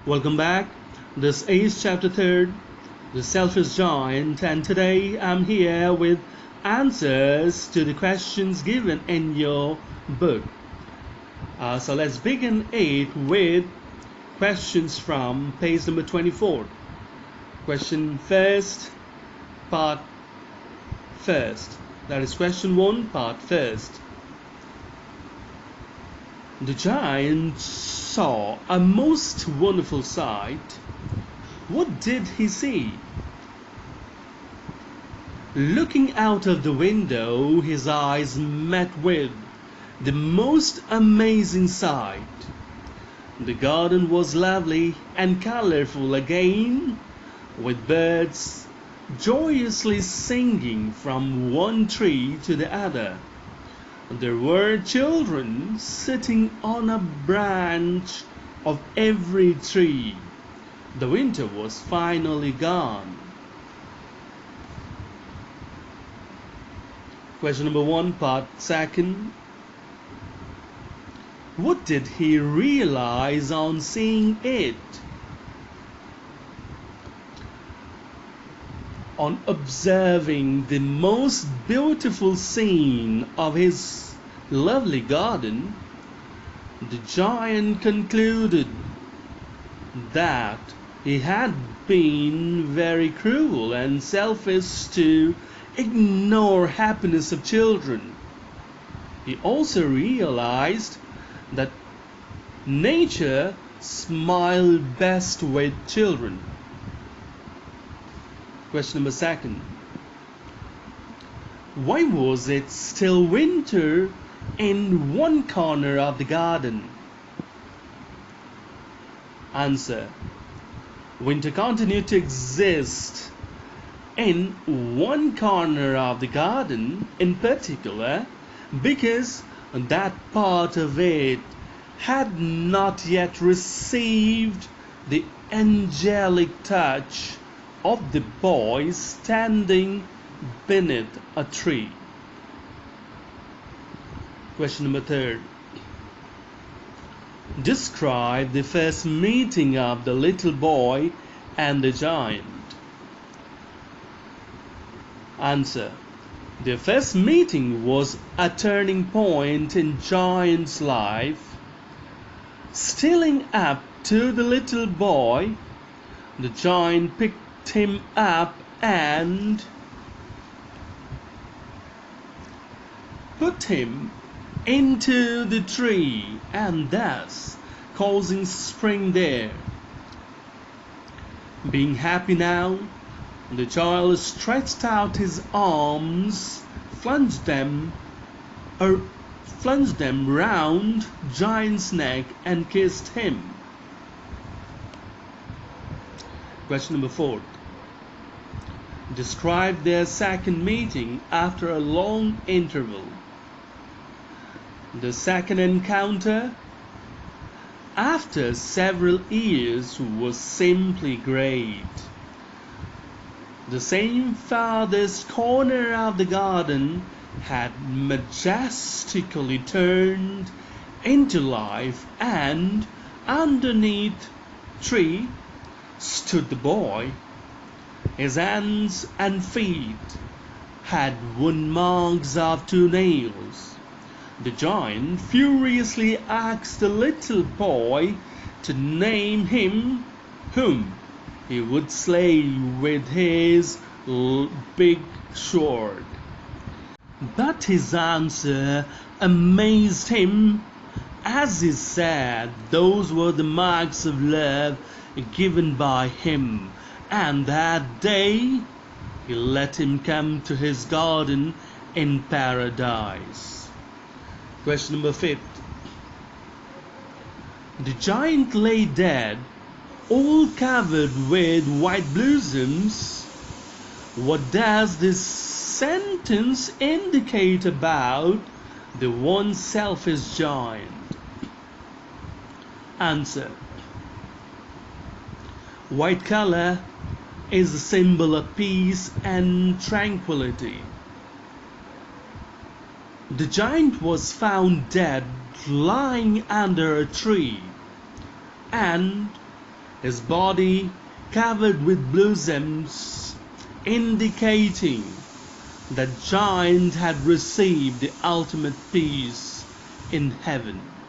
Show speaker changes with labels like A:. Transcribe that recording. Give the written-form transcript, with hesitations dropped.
A: Welcome back. This is chapter 3rd, The Selfish Giant, and today I'm here with answers to the questions given in your book. So let's begin it with questions from page number 24. Question first, part first. That is question 1, part first. The giant saw a most wonderful sight. What did he see? Looking out of the window, his eyes met with the most amazing sight. The garden was lovely and colorful again, with birds joyously singing from one tree to the other. There were children sitting on a branch of every tree. The winter was finally gone. Question number 1, part 2. What did he realize on seeing it? On observing the most beautiful scene of his lovely garden, the giant concluded that he had been very cruel and selfish to ignore happiness of children. He also realized that nature smiled best with children. Question number 2. Why was it still winter in one corner of the garden? Answer. Winter continued to exist in one corner of the garden in particular because that part of it had not yet received the angelic touch of the boy standing beneath a tree. Question number 3. Describe the first meeting of the little boy and the giant. Answer. Their first meeting was a turning point in giant's life. Stealing up to the little boy, the giant picked him up and put him into the tree, and thus causing spring there. Being happy now, the child stretched out his arms, plunged them round giant's neck and kissed him. Question number 4. Describe their second meeting after a long interval. The second encounter, after several years, was simply great. The same farthest corner of the garden had majestically turned into life, and underneath tree stood the boy. His hands and feet had wound marks of 2 nails. The giant furiously asked the little boy to name him whom he would slay with his big sword. But his answer amazed him, as he said those were the marks of love given by him, and that day he let him come to his garden in paradise. Question number 5. The giant lay dead, all covered with white blossoms. What does this sentence indicate about the one selfish giant? Answer. White color is a symbol of peace and tranquility. The giant was found dead lying under a tree, and his body covered with blossoms, indicating that giant had received the ultimate peace in heaven.